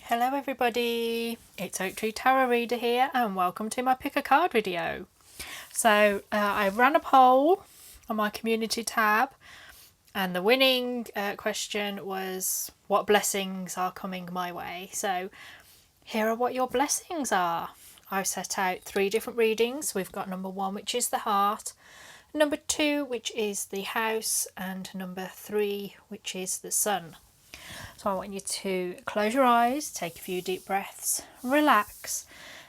Hello everybody, it's Oak Tree Tarot Reader here and welcome to my pick a card video. So I ran a poll on my community tab and the winning question was what blessings are coming my way. So here are what your blessings are. I've set out 3 different readings. We've got number 1, which is the heart, number 2, which is the house, and number 3, which is the sun. So I want you to close your eyes, take a few deep breaths, relax,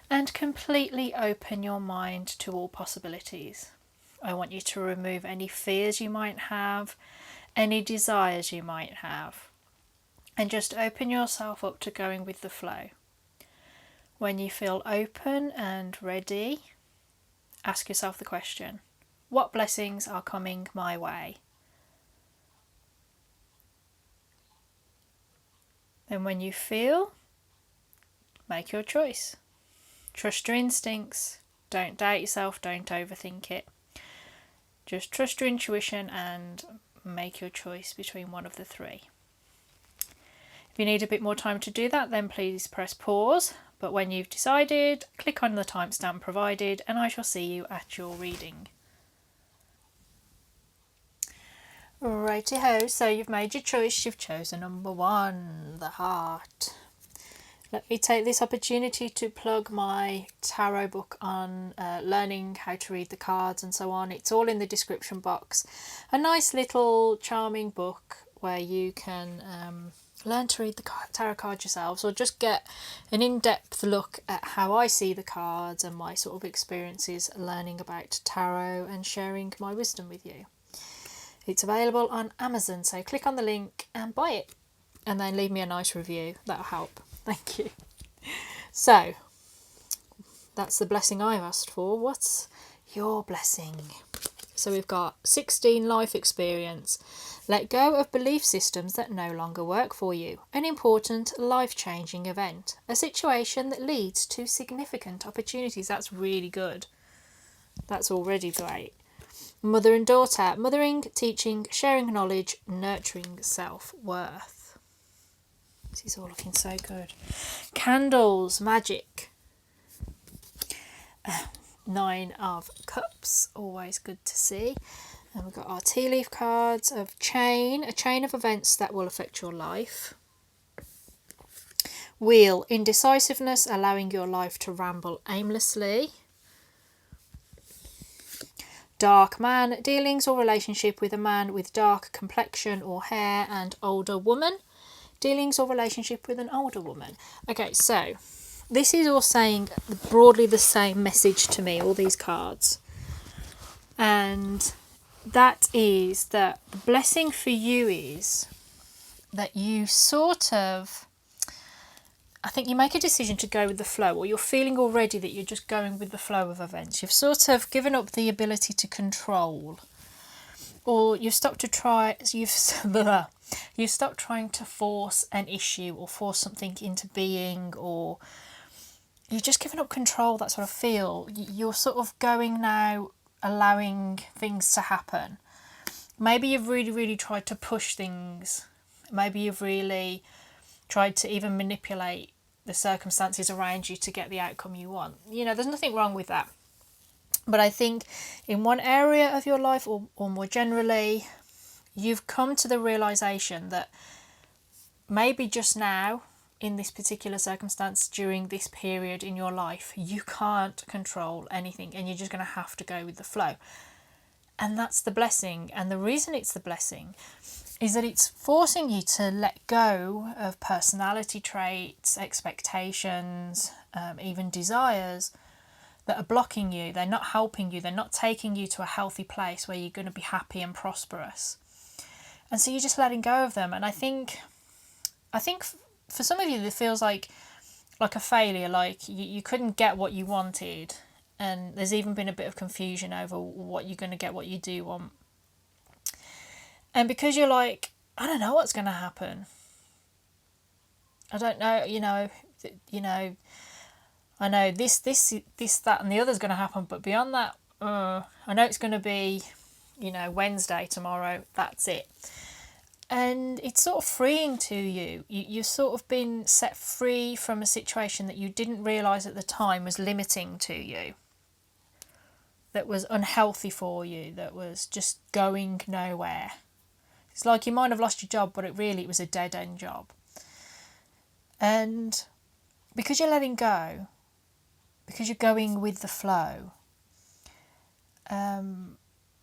and completely open your mind to all possibilities. I want you to remove any fears you might have, any desires you might have, and just open yourself up to going with the flow. When you feel open and ready, ask yourself the question, what blessings are coming my way? Then when you feel, make your choice. Trust your instincts. Don't doubt yourself. Don't overthink it. Just trust your intuition and make your choice between one of the 3. If you need a bit more time to do that, then please press pause. But when you've decided, click on the timestamp provided and I shall see you at your reading. Righty-ho, so you've made your choice, you've chosen number 1, the heart. Let me take this opportunity to plug my tarot book on learning how to read the cards and so on. It's all in the description box. A nice little charming book where you can learn to read the tarot cards yourselves, or just get an in-depth look at how I see the cards and my sort of experiences learning about tarot and sharing my wisdom with you. It's available on Amazon, so click on the link and buy it. And then leave me a nice review. That'll help. Thank you. So, that's the blessing I've asked for. What's your blessing? So we've got 16 life experience. Let go of belief systems that no longer work for you. An important life-changing event. A situation that leads to significant opportunities. That's really good. That's already great. Mother and daughter, mothering, teaching, sharing knowledge, nurturing self-worth. This is all looking so good. Candles, magic. 9 of Cups, always good to see. And we've got our tea leaf cards of chain, a chain of events that will affect your life. Wheel, indecisiveness, allowing your life to ramble aimlessly. Dark man, dealings or relationship with a man with dark complexion or hair and older woman. Dealings or relationship with an older woman. Okay, so this is all saying broadly the same message to me, all these cards. And that is that the blessing for you is that you sort of, I think you make a decision to go with the flow, or you're feeling already that you're just going with the flow of events. You've sort of given up the ability to control, or you've stopped trying to force an issue or force something into being, or you've just given up control, that sort of feel. You're sort of going now, allowing things to happen. Maybe you've really tried to push things. Maybe you've really tried to even manipulate the circumstances around you to get the outcome you want. You know, there's nothing wrong with that. But I think in one area of your life, or more generally, you've come to the realisation that maybe just now, in this particular circumstance, during this period in your life, you can't control anything and you're just going to have to go with the flow. And that's the blessing. And the reason it's the blessing is that it's forcing you to let go of personality traits, expectations, even desires that are blocking you. They're not helping you. They're not taking you to a healthy place where you're going to be happy and prosperous. And so you're just letting go of them. And I think for some of you, it feels like a failure, like you couldn't get what you wanted. And there's even been a bit of confusion over what you're going to get, what you do want. And because you're like, I don't know what's going to happen. I don't know, I know this, that and the other's going to happen. But beyond that, I know it's going to be, Wednesday tomorrow. That's it. And it's sort of freeing to you. You've sort of been set free from a situation that you didn't realise at the time was limiting to you, that was unhealthy for you, that was just going nowhere. It's like you might have lost your job, but it was a dead-end job. And because you're letting go, because you're going with the flow,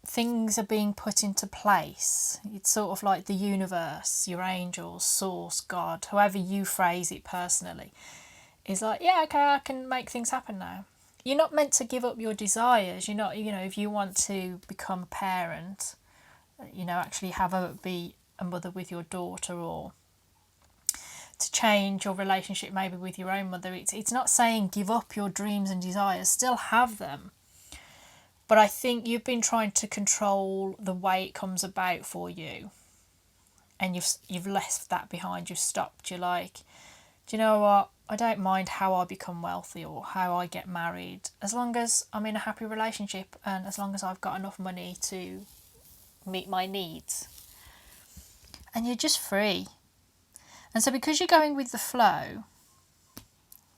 things are being put into place. It's sort of like the universe, your angels, source, God, however you phrase it personally, is like, yeah, okay, I can make things happen now. You're not meant to give up your desires. You're not, if you want to become a parent, actually be a mother with your daughter, or to change your relationship maybe with your own mother. It's not saying give up your dreams and desires, still have them. But I think you've been trying to control the way it comes about for you. And you've left that behind, you've stopped. You're like, do you know what? I don't mind how I become wealthy or how I get married, as long as I'm in a happy relationship and as long as I've got enough money to meet my needs. And you're just free. And so because you're going with the flow,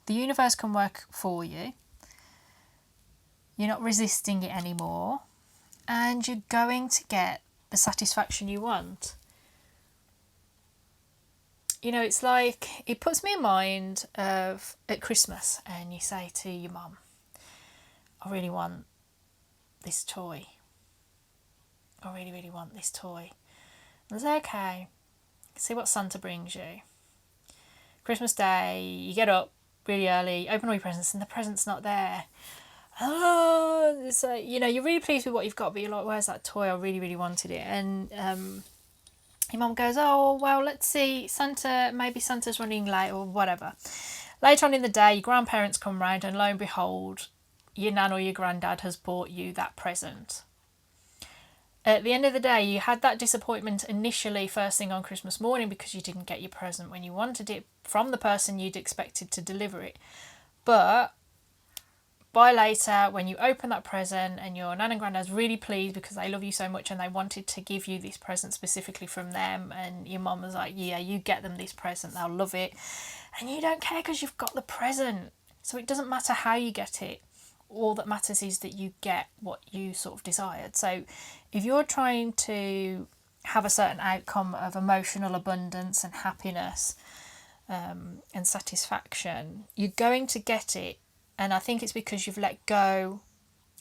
the universe can work for you. You're not resisting it anymore. And you're going to get the satisfaction you want. It's like, it puts me in mind of at Christmas and you say to your mum, I really want this toy. I really, really want this toy. And I say, okay, see what Santa brings you. Christmas Day, you get up really early, open all your presents, and the present's not there. Oh, it's like, you're really pleased with what you've got, but you're like, where's that toy? I really, really wanted it. And your mum goes, oh, well, let's see, maybe Santa's running late or whatever. Later on in the day, your grandparents come round and lo and behold, your nan or your granddad has bought you that present. At the end of the day, you had that disappointment initially first thing on Christmas morning because you didn't get your present when you wanted it from the person you'd expected to deliver it. But by later, when you open that present and your nan and granddad's really pleased because they love you so much and they wanted to give you this present specifically from them, and your mum was like, yeah, you get them this present, they'll love it. And you don't care because you've got the present. So it doesn't matter how you get it. All that matters is that you get what you sort of desired. So if you're trying to have a certain outcome of emotional abundance and happiness and satisfaction, you're going to get it. And I think it's because you've let go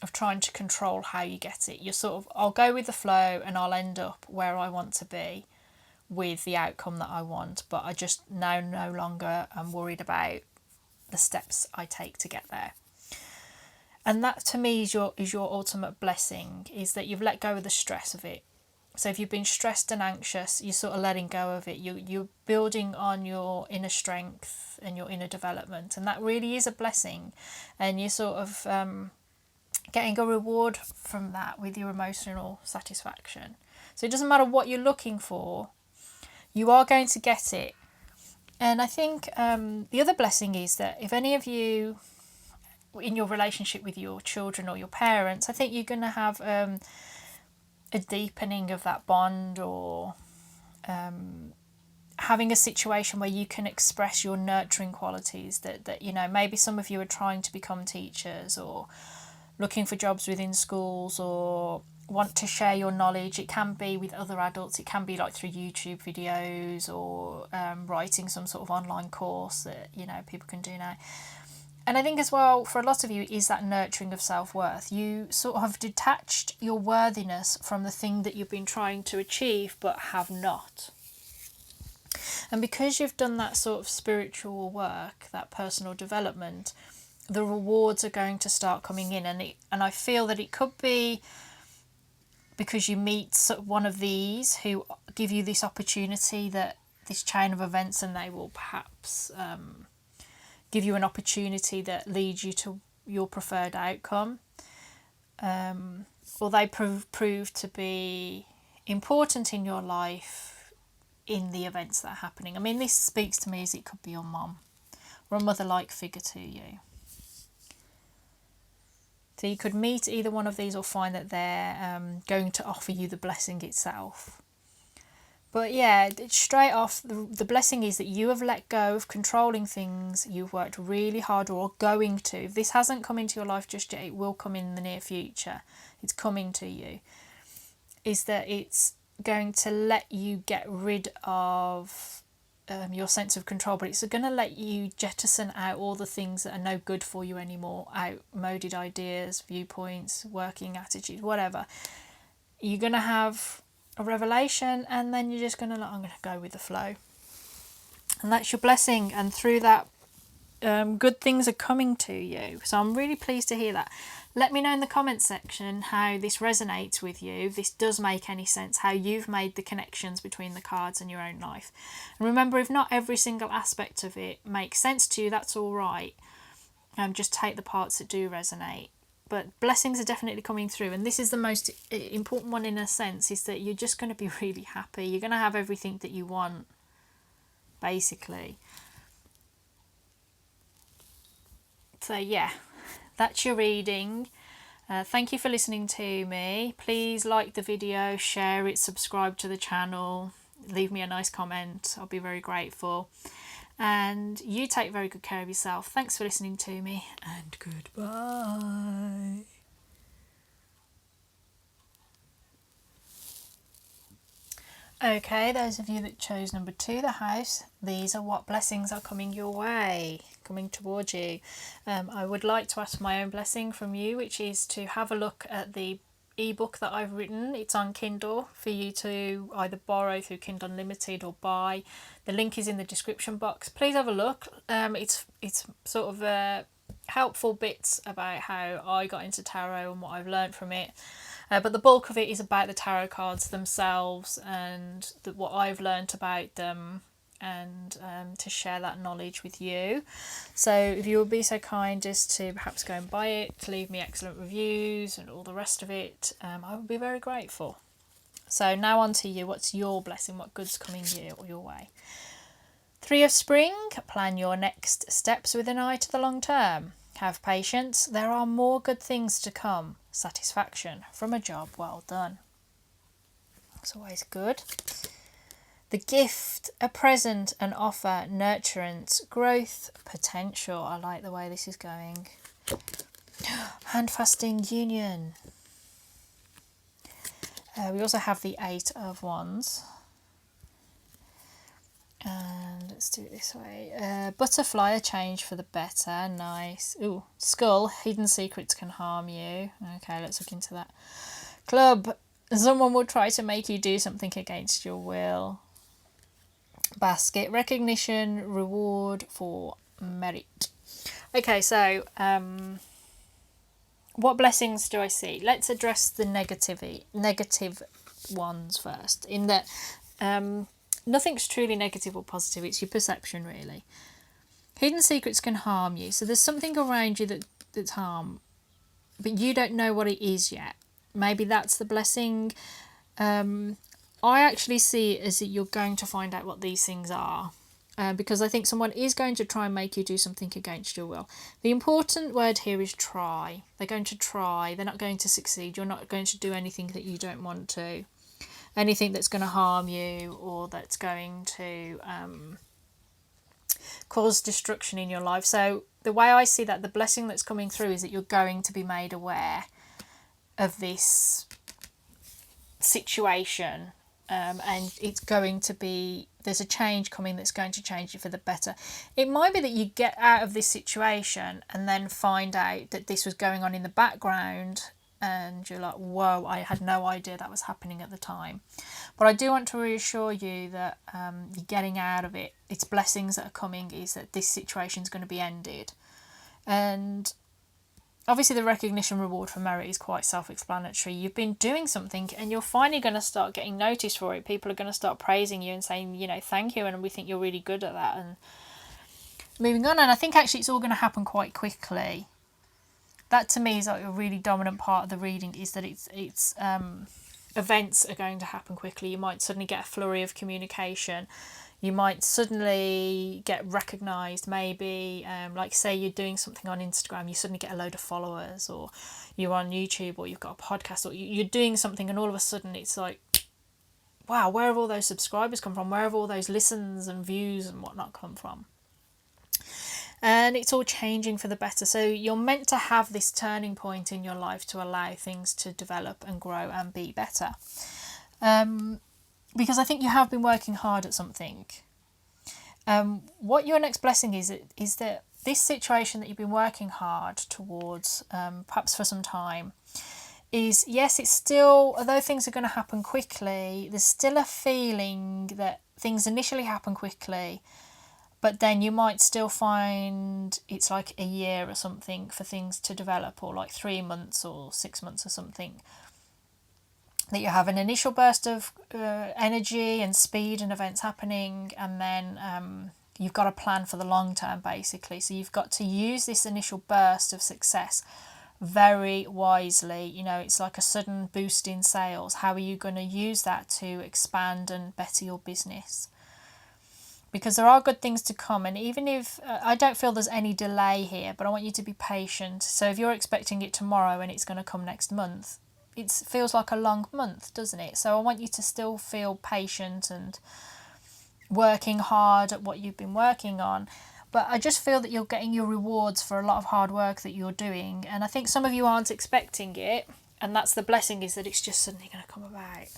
of trying to control how you get it. You're sort of, I'll go with the flow and I'll end up where I want to be with the outcome that I want. But I just now no longer am worried about the steps I take to get there. And that to me is your ultimate blessing, is that you've let go of the stress of it. So if you've been stressed and anxious, you're sort of letting go of it. You're building on your inner strength and your inner development. And that really is a blessing. And you're sort of getting a reward from that with your emotional satisfaction. So it doesn't matter what you're looking for, you are going to get it. And I think the other blessing is that if any of you, in your relationship with your children or your parents, I think you're going to have a deepening of that bond, or having a situation where you can express your nurturing qualities that maybe some of you are trying to become teachers or looking for jobs within schools or want to share your knowledge. It can be with other adults, it can be like through YouTube videos or writing some sort of online course that people can do now. And I think as well, for a lot of you, is that nurturing of self-worth. You sort of have detached your worthiness from the thing that you've been trying to achieve but have not. And because you've done that sort of spiritual work, that personal development, the rewards are going to start coming in. And I feel that it could be because you meet one of these who give you this opportunity, that this chain of events, and they will perhaps give you an opportunity that leads you to your preferred outcome, or they prove to be important in your life in the events that are happening. I mean, this speaks to me as it could be your mum or a mother-like figure to you. So you could meet either one of these or find that they're going to offer you the blessing itself. But yeah, straight off, the blessing is that you have let go of controlling things you've worked really hard or are going to. If this hasn't come into your life just yet, it will come in the near future. It's coming to you. Is that it's going to let you get rid of your sense of control, but it's going to let you jettison out all the things that are no good for you anymore, outmoded ideas, viewpoints, working attitudes, whatever. You're going to have a revelation, and then you're just going to I'm going to go with the flow, and that's your blessing. And through that, good things are coming to you. So I'm really pleased to hear that. Let me know in the comments section how this resonates with you, if this does make any sense, how you've made the connections between the cards and your own life. And remember, if not every single aspect of it makes sense to you, that's all right. Just take the parts that do resonate. But blessings are definitely coming through, and this is the most important one in a sense, is that you're just going to be really happy. You're going to have everything that you want, basically. So yeah, that's your reading. Thank you for listening to me. Please like the video, share it, subscribe to the channel, leave me a nice comment. I'll be very grateful. And you take very good care of yourself. Thanks for listening to me, and goodbye. Okay, those of you that chose number 2, the house, these are what blessings are coming your way, coming towards you. I would like to ask my own blessing from you, which is to have a look at the ebook that I've written. It's on Kindle for you to either borrow through Kindle Unlimited or buy. The link is in the description box. Please have a look. It's sort of helpful bits about how I got into tarot and what I've learned from it. But the bulk of it is about the tarot cards themselves and what I've learnt about them, and to share that knowledge with you. So if you would be so kind as to perhaps go and buy it, to leave me excellent reviews and all the rest of it, I would be very grateful. So now on to you. What's your blessing? What good's coming your way? 3 of Spring. Plan your next steps with an eye to the long term. Have patience. There are more good things to come. Satisfaction from a job well done. That's always good. The gift, a present, an offer, nurturance, growth, potential. I like the way this is going. Handfasting, union. We also have the 8 of Wands. And let's do it this way. Butterfly, a change for the better. Nice. Ooh, skull, hidden secrets can harm you. Okay, let's look into that. Club, someone will try to make you do something against your will. Basket, recognition, reward for merit. Okay, so what blessings do I see? Let's address the negative ones first. In that nothing's truly negative or positive. It's your perception, really. Hidden secrets can harm you. So there's something around you that's harm, but you don't know what it is yet. Maybe that's the blessing. I actually see it as that you're going to find out what these things are. Because I think someone is going to try and make you do something against your will. The important word here is try. They're going to try. They're not going to succeed. You're not going to do anything that you don't want to. Anything that's going to harm you or that's going to cause destruction in your life. So the way I see that, the blessing that's coming through is that you're going to be made aware of this situation. And it's going to be, there's a change coming that's going to change you for the better. It might be that you get out of this situation and then find out that this was going on in the background and you're like, whoa, I had no idea that was happening at the time. But I do want to reassure you that you're getting out of it. It's blessings that are coming, is that this situation is going to be ended. And obviously the recognition, reward for merit is quite self-explanatory. You've been doing something and you're finally going to start getting noticed for it. People are going to start praising you and saying, you know, thank you, and we think you're really good at that, and moving on. And I think actually it's all going to happen quite quickly. That to me is like a really dominant part of the reading, is that it's events are going to happen quickly. You might suddenly get a flurry of communication. You might suddenly get recognised, maybe, like say you're doing something on Instagram, you suddenly get a load of followers, or you're on YouTube, or you've got a podcast, or you're doing something and all of a sudden it's like wow, where have all those subscribers come from? Where have all those listens and views and whatnot come from? And it's all changing for the better. So you're meant to have this turning point in your life to allow things to develop and grow and be better. Because I think you have been working hard at something. What your next blessing is that this situation that you've been working hard towards, perhaps for some time, is, yes, it's still, although things are going to happen quickly, there's still a feeling that things initially happen quickly, but then you might still find it's like a year or something for things to develop, or like 3 months or 6 months or something. That you have an initial burst of energy and speed and events happening, and then you've got a plan for the long term, basically. So you've got to use this initial burst of success very wisely. You know, it's like a sudden boost in sales. How are you going to use that to expand and better your business? Because there are good things to come, and even if I don't feel there's any delay here, but I want you to be patient. So if you're expecting it tomorrow and it's going to come next month, it feels like a long month, doesn't it? So I want you to still feel patient and working hard at what you've been working on. But I just feel that you're getting your rewards for a lot of hard work that you're doing. And I think some of you aren't expecting it. And that's the blessing, is that it's just suddenly going to come about.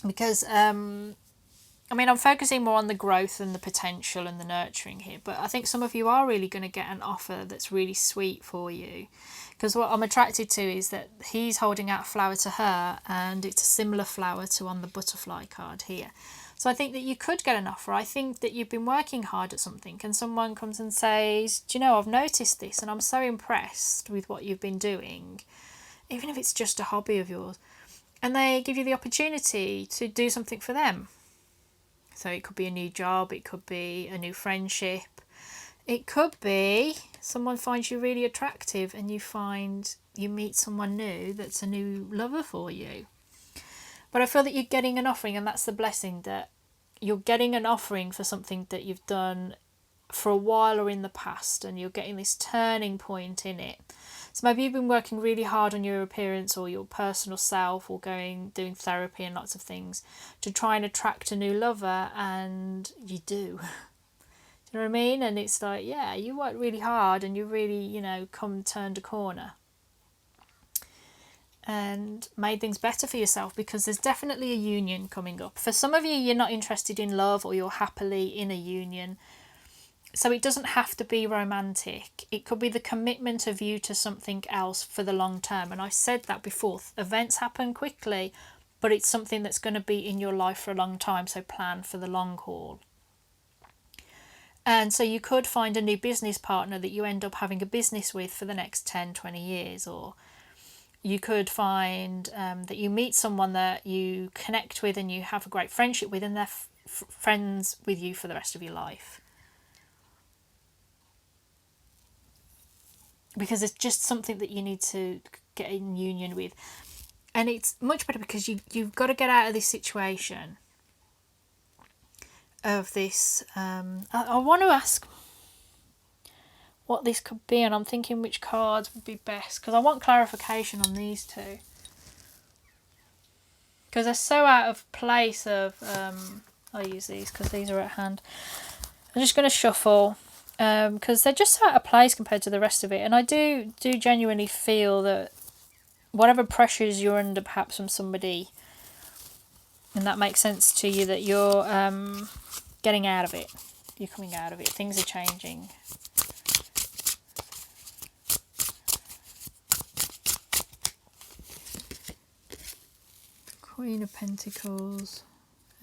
Because, I'm focusing more on the growth and the potential and the nurturing here. But I think some of you are really going to get an offer that's really sweet for you. Because what I'm attracted to is that he's holding out a flower to her, and it's a similar flower to on the butterfly card here. So I think that you could get an offer. I think that you've been working hard at something, and someone comes and says, do you know, I've noticed this and I'm so impressed with what you've been doing, even if it's just a hobby of yours. And they give you the opportunity to do something for them. So it could be a new job, it could be a new friendship, it could be someone finds you really attractive and you meet someone new that's a new lover for you. But I feel that you're getting an offering, and that's the blessing, that you're getting an offering for something that you've done for a while or in the past, and you're getting this turning point in it. So maybe you've been working really hard on your appearance or your personal self, or doing therapy and lots of things to try and attract a new lover, and you do. Do you know what I mean? And it's like, yeah, you worked really hard and you really, turned a corner and made things better for yourself, because there's definitely a union coming up. For some of you, you're not interested in love, or you're happily in a union. So it doesn't have to be romantic. It could be the commitment of you to something else for the long term. And I said that before. Events happen quickly, but it's something that's going to be in your life for a long time. So plan for the long haul. And so you could find a new business partner that you end up having a business with for the next 10, 20 years. Or you could find that you meet someone that you connect with and you have a great friendship with, and they're friends with you for the rest of your life. Because it's just something that you need to get in union with. And it's much better because you've got to get out of this situation of this. I want to ask what this could be, and I'm thinking which cards would be best, because I want clarification on these two. Because they're so out of place of... I'll use these because these are at hand. I'm just going to shuffle. Because they're just out of place compared to the rest of it, and I do genuinely feel that whatever pressures you're under, perhaps from somebody, and that makes sense to you, that you're getting out of it, you're coming out of it, things are changing. Queen of Pentacles,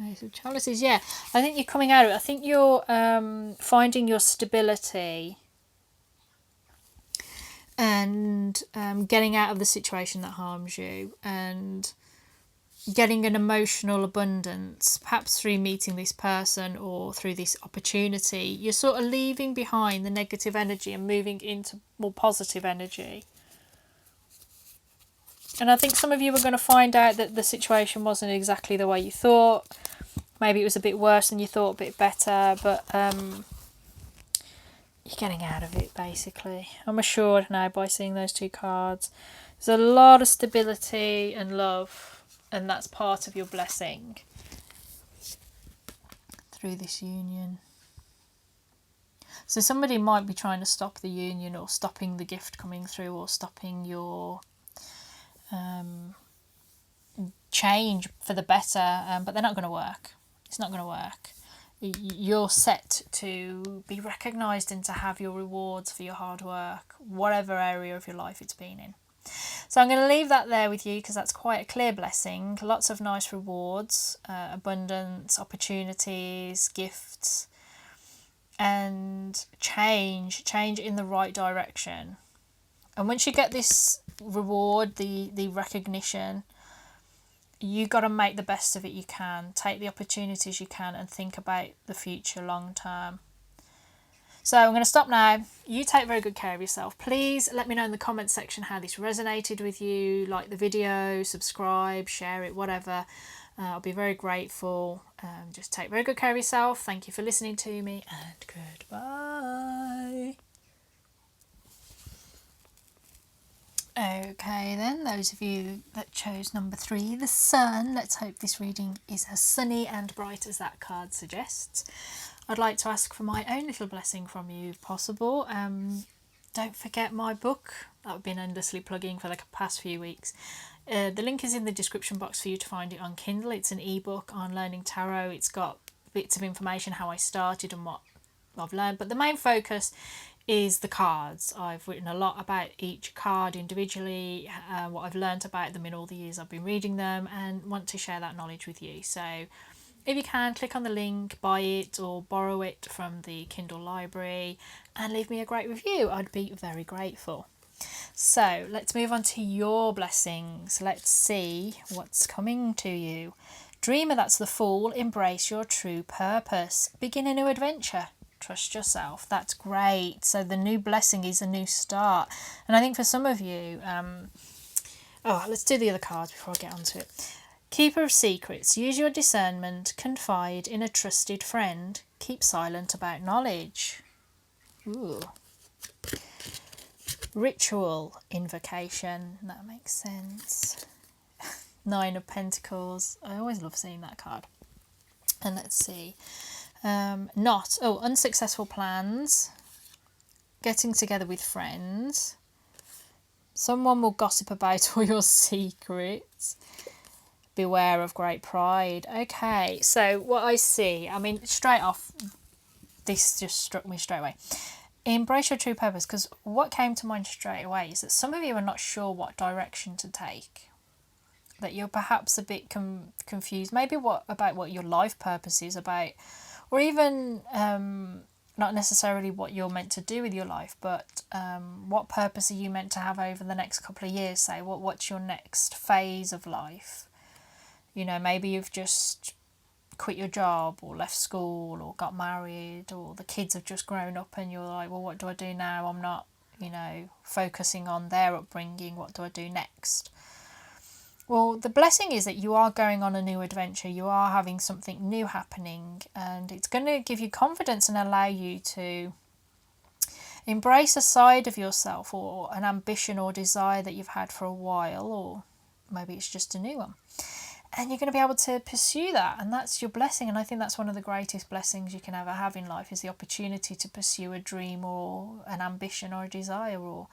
Ace of Chalices. Yeah, I think you're coming out of it. I think you're finding your stability and getting out of the situation that harms you, and getting an emotional abundance, perhaps through meeting this person or through this opportunity. You're sort of leaving behind the negative energy and moving into more positive energy. And I think some of you are going to find out that the situation wasn't exactly the way you thought. Maybe it was a bit worse than you thought, a bit better, but you're getting out of it, basically. I'm assured now by seeing those two cards. There's a lot of stability and love And that's part of your blessing through this union. So somebody might be trying to stop the union, or stopping the gift coming through, or stopping your change for the better, but they're not going to work. It's not going to work. You're set to be recognised and to have your rewards for your hard work, whatever area of your life it's been in. So I'm going to leave that there with you, because that's quite a clear blessing. Lots of nice rewards, abundance, opportunities, gifts, and change in the right direction. And once you get this reward, the recognition, you got to make the best of it you can. Take the opportunities you can and think about the future long term. So I'm going to stop now. You take very good care of yourself. Please let me know in the comments section how this resonated with you. Like the video, subscribe, share it, whatever. I'll be very grateful. Just take very good care of yourself. Thank you for listening to me, and goodbye. Okay then, those of you that chose number 3, the sun, let's hope this reading is as sunny and bright as that card suggests. I'd like to ask for my own little blessing from you if possible. Don't forget my book that I've been endlessly plugging for the past few weeks. The link is in the description box for you to find it on Kindle. It's an ebook on learning tarot. It's got bits of information how I started and what I've learned, but the main focus is the cards. I've written a lot about each card individually, what I've learnt about them in all the years I've been reading them, and want to share that knowledge with you. So if you can, click on the link, buy it or borrow it from the Kindle library, and leave me a great review. I'd be very grateful. So let's move on to your blessings. Let's see what's coming to you. Dreamer, that's the Fool. Embrace your true purpose. Begin a new adventure. Trust yourself. That's great. So the new blessing is a new start. And I think for some of you, let's do the other cards before I get onto it. Keeper of secrets. Use your discernment. Confide in a trusted friend. Keep silent about knowledge. Ooh. Ritual invocation. That makes sense. 9 of Pentacles. I always love seeing that card. And let's see. Unsuccessful plans. Getting together with friends. Someone will gossip about all your secrets. Beware of great pride. Okay, so what I see, straight off, this just struck me straight away. Embrace your true purpose, because what came to mind straight away is that some of you are not sure what direction to take. That you're perhaps a bit confused, maybe about what your life purpose is about, or even not necessarily what you're meant to do with your life, but what purpose are you meant to have over the next couple of years, say, what's your next phase of life? You know, maybe you've just quit your job or left school or got married, or the kids have just grown up and you're like, well, what do I do now? I'm not, focusing on their upbringing. What do I do next? Well, the blessing is that you are going on a new adventure. You are having something new happening, and it's going to give you confidence and allow you to embrace a side of yourself or an ambition or desire that you've had for a while, or maybe it's just a new one. And you're going to be able to pursue that, and that's your blessing. And I think that's one of the greatest blessings you can ever have in life, is the opportunity to pursue a dream or an ambition or a desire, or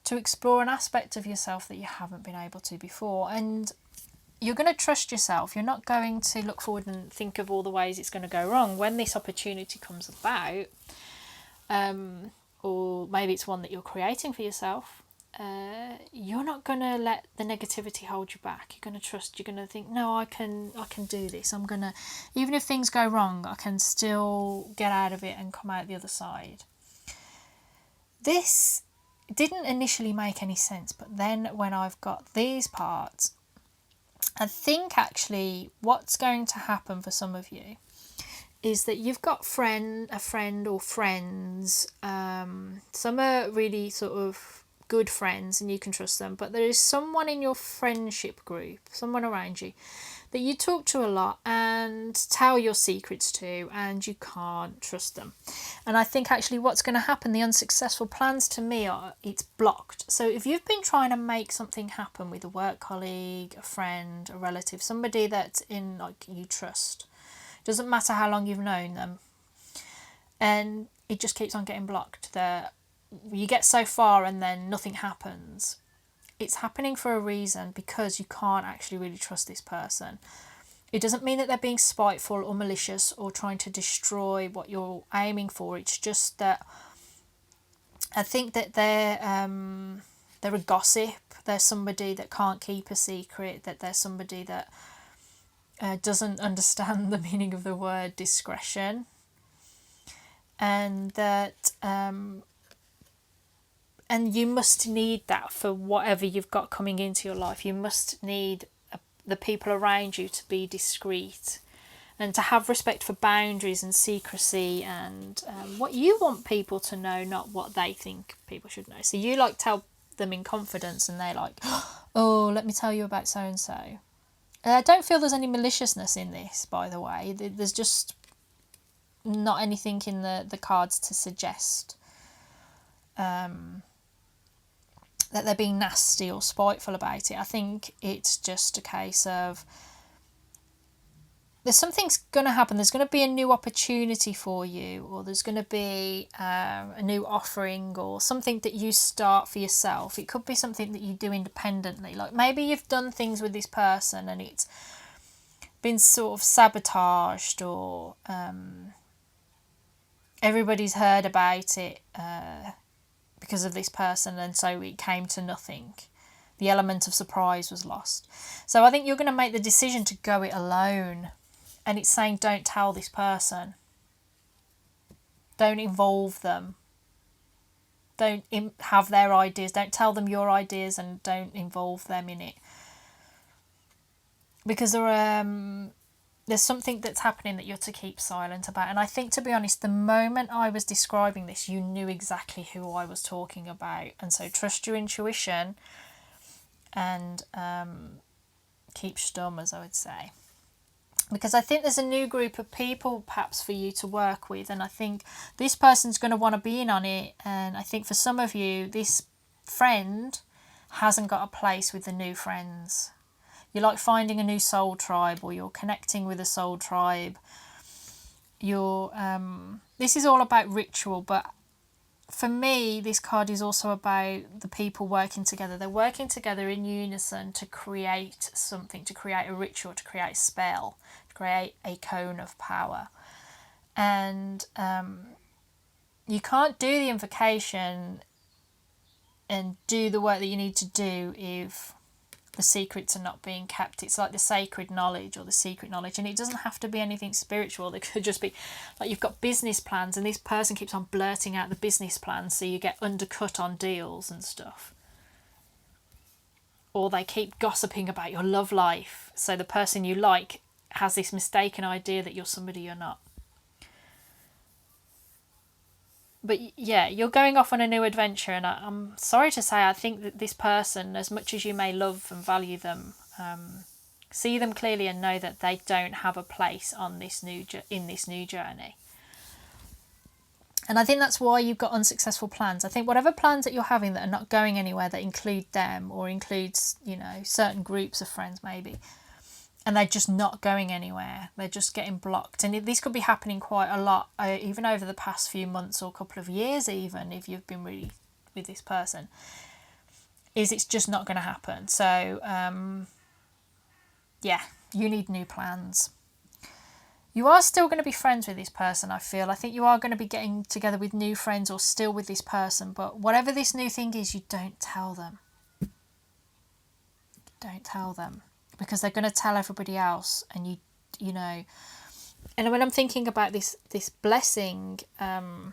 to explore an aspect of yourself that you haven't been able to before. And you're going to trust yourself. You're not going to look forward and think of all the ways it's going to go wrong. When this opportunity comes about, or maybe it's one that you're creating for yourself, you're not going to let the negativity hold you back. You're going to trust. You're going to think, no, I can do this. I'm going to, even if things go wrong, I can still get out of it and come out the other side. This didn't initially make any sense, but then when I've got these parts, I think actually what's going to happen for some of you is that you've got a friend or friends. Some are really sort of good friends and you can trust them, but there is someone in your friendship group, someone around you that you talk to a lot and tell your secrets to, and you can't trust them. And I think actually what's going to happen, the unsuccessful plans to me are, it's blocked. So if you've been trying to make something happen with a work colleague, a friend, a relative, somebody that in like you trust, doesn't matter how long you've known them, and it just keeps on getting blocked, that you get so far and then nothing happens. It's happening for a reason, because you can't actually really trust this person. It doesn't mean that they're being spiteful or malicious or trying to destroy what you're aiming for. It's just that I think that they're a gossip. They're somebody that can't keep a secret. That they're somebody that doesn't understand the meaning of the word discretion, and that and you must need that for whatever you've got coming into your life. You must need the people around you to be discreet and to have respect for boundaries and secrecy and what you want people to know, not what they think people should know. So you like tell them in confidence, and they're like, oh, let me tell you about so and so. I don't feel there's any maliciousness in this, by the way. There's just not anything in the cards to suggest that they're being nasty or spiteful about it. I think it's just a case of there's something's going to happen. There's going to be a new opportunity for you, or there's going to be a new offering or something that you start for yourself. It could be something that you do independently. Like maybe you've done things with this person and it's been sort of sabotaged, or everybody's heard about it because of this person, and so it came to nothing. The element of surprise was lost. So I think you're going to make the decision to go it alone. And it's saying, don't tell this person. Don't involve them. Don't have their ideas. Don't tell them your ideas, and don't involve them in it. Because there's something that's happening that you're to keep silent about. And I think, to be honest, the moment I was describing this, you knew exactly who I was talking about. And so trust your intuition and keep stum, as I would say. Because I think there's a new group of people perhaps for you to work with, and I think this person's going to want to be in on it. And I think for some of you, this friend hasn't got a place with the new friends. You're like finding a new soul tribe, or you're connecting with a soul tribe. This is all about ritual, but for me, this card is also about the people working together. They're working together in unison to create something, to create a ritual, to create a spell, to create a cone of power. And you can't do the invocation and do the work that you need to do if the secrets are not being kept. It's like the sacred knowledge or the secret knowledge, and it doesn't have to be anything spiritual. It could just be like you've got business plans and this person keeps on blurting out the business plans, so you get undercut on deals and stuff. Or they keep gossiping about your love life, so the person you like has this mistaken idea that you're somebody you're not. But yeah, you're going off on a new adventure, and I'm sorry to say, I think that this person, as much as you may love and value them, see them clearly and know that they don't have a place on this in this new journey. And I think that's why you've got unsuccessful plans. I think whatever plans that you're having that are not going anywhere, that include them or includes, certain groups of friends maybe, and they're just not going anywhere. They're just getting blocked. And this could be happening quite a lot, even over the past few months or couple of years even, if you've been really with this person, it's just not going to happen. So, you need new plans. You are still going to be friends with this person, I feel. I think you are going to be getting together with new friends or still with this person. But whatever this new thing is, you don't tell them. Don't tell them. Because they're going to tell everybody else, and you know. And when I'm thinking about this blessing, I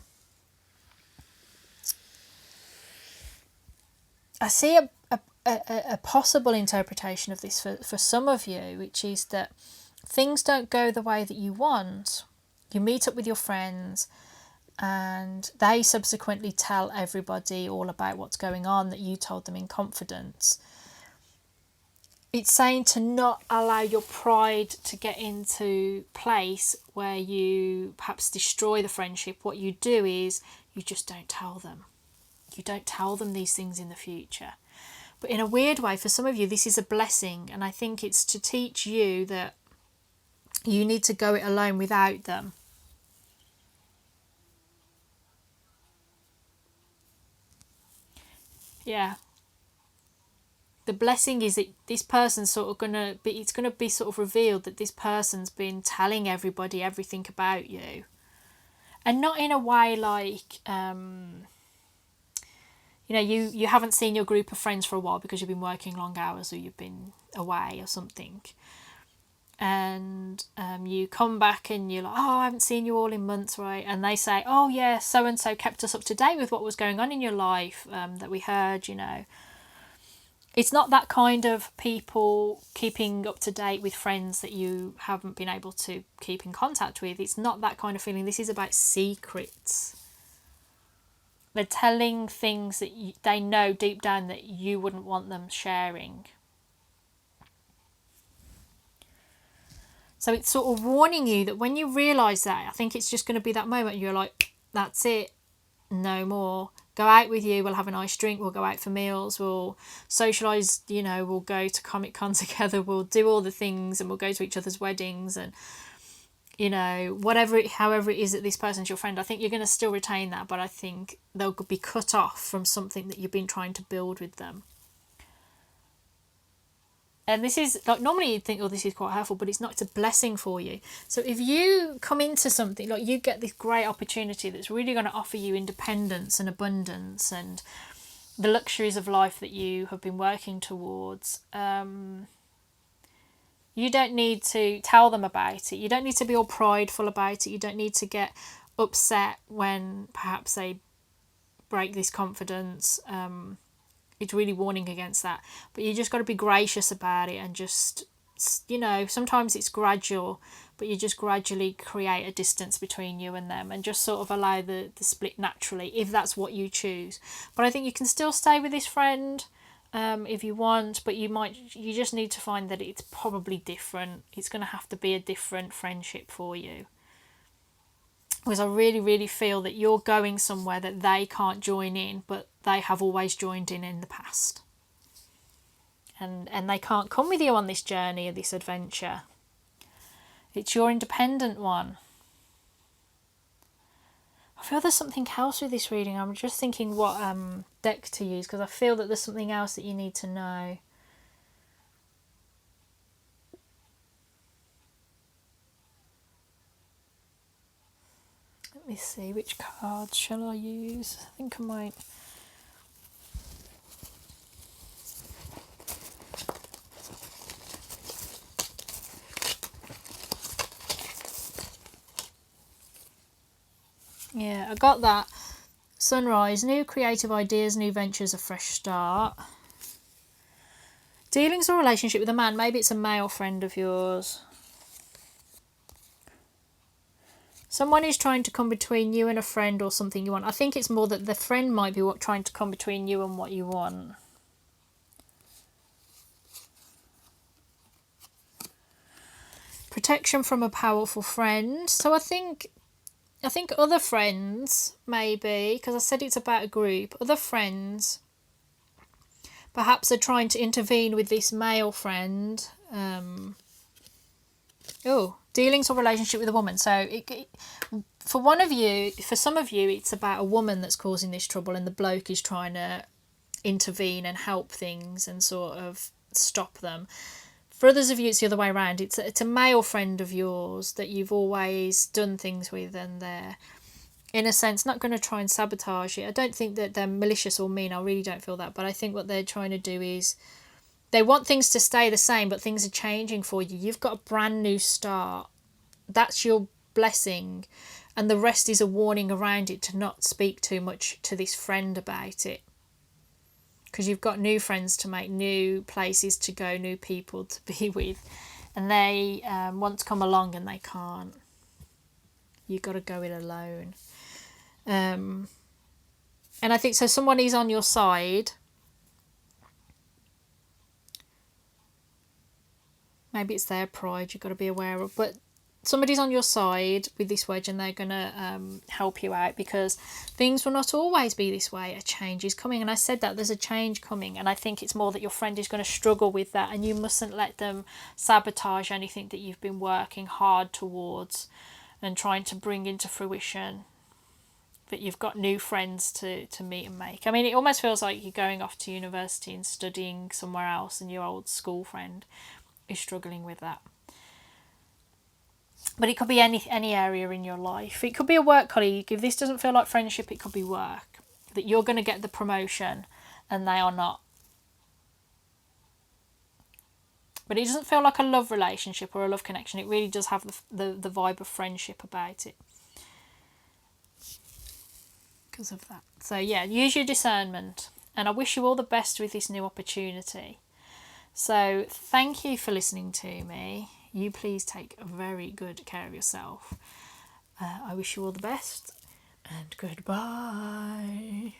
see a possible interpretation of this for some of you, which is that things don't go the way that you want. You meet up with your friends, and they subsequently tell everybody all about what's going on that you told them in confidence. it's saying to not allow your pride to get into place where you perhaps destroy the friendship. What you do is you just don't tell them. You don't tell them these things in the future. But in a weird way, for some of you, this is a blessing. And I think it's to teach you that you need to go it alone without them. Yeah. The blessing is that this person's sort of it's gonna be sort of revealed that this person's been telling everybody everything about you, and not in a way like you haven't seen your group of friends for a while because you've been working long hours or you've been away or something, and you come back and you're like, oh, I haven't seen you all in months, right? And they say, oh yeah, so and so kept us up to date with what was going on in your life, that we heard. It's not that kind of people keeping up to date with friends that you haven't been able to keep in contact with. It's not that kind of feeling. This is about secrets. They're telling things that they know deep down that you wouldn't want them sharing. So it's sort of warning you that when you realise that, I think it's just going to be that moment you're like, that's it, no more. Go out with you, we'll have a nice drink, we'll go out for meals, we'll socialise, we'll go to Comic Con together, we'll do all the things, and we'll go to each other's weddings, and however it is that this person's your friend. I think you're going to still retain that, but I think they'll be cut off from something that you've been trying to build with them. And this is like, normally you'd think, oh, this is quite hurtful, but it's not. It's a blessing for you. So if you come into something, like you get this great opportunity that's really going to offer you independence and abundance and the luxuries of life that you have been working towards, you don't need to tell them about it. You don't need to be all prideful about it. You don't need to get upset when perhaps they break this confidence. It's really warning against that. But you just got to be gracious about it and just, sometimes it's gradual, but you just gradually create a distance between you and them and just sort of allow the split naturally, if that's what you choose. But I think you can still stay with this friend if you want, but you just need to find that it's probably different. It's going to have to be a different friendship for you. Because I really, really feel that you're going somewhere that they can't join in, but they have always joined in the past. And they can't come with you on this journey or this adventure. It's your independent one. I feel there's something else with this reading. I'm just thinking what deck to use, because I feel that there's something else that you need to know. Let me see, which cards shall I use? I think I might. Yeah, I got that. Sunrise, new creative ideas, new ventures, a fresh start. Dealings or relationship with a man. Maybe it's a male friend of yours. Someone is trying to come between you and a friend or something you want. I think it's more that the friend might be trying to come between you and what you want. Protection from a powerful friend. So I think other friends, maybe, because I said it's about a group, other friends perhaps are trying to intervene with this male friend. Dealings or relationship with a woman. So for some of you, it's about a woman that's causing this trouble and the bloke is trying to intervene and help things and sort of stop them. For others of you, it's the other way around. It's a male friend of yours that you've always done things with, and they're, in a sense, not going to try and sabotage it. I don't think that they're malicious or mean. I really don't feel that. But I think what they're trying to do is they want things to stay the same, but things are changing for you. You've got a brand new start. That's your blessing. And the rest is a warning around it to not speak too much to this friend about it. Because you've got new friends to make, new places to go, new people to be with. And they want to come along and they can't. You've got to go it alone. And I think, so someone is on your side. Maybe it's their pride you've got to be aware of. But somebody's on your side with this wedge, and they're going to help you out, because things will not always be this way. A change is coming. And I said that there's a change coming. And I think it's more that your friend is going to struggle with that. And you mustn't let them sabotage anything that you've been working hard towards and trying to bring into fruition. That you've got new friends to meet and make. I mean, it almost feels like you're going off to university and studying somewhere else, and your old school friend is struggling with that. But it could be any area in your life. It could be a work colleague. If this doesn't feel like friendship, it could be work. That you're going to get the promotion and they are not. But it doesn't feel like a love relationship or a love connection. It really does have the vibe of friendship about it. Because of that. So yeah, use your discernment. And I wish you all the best with this new opportunity. So thank you for listening to me. You please take very good care of yourself. I wish you all the best, and goodbye.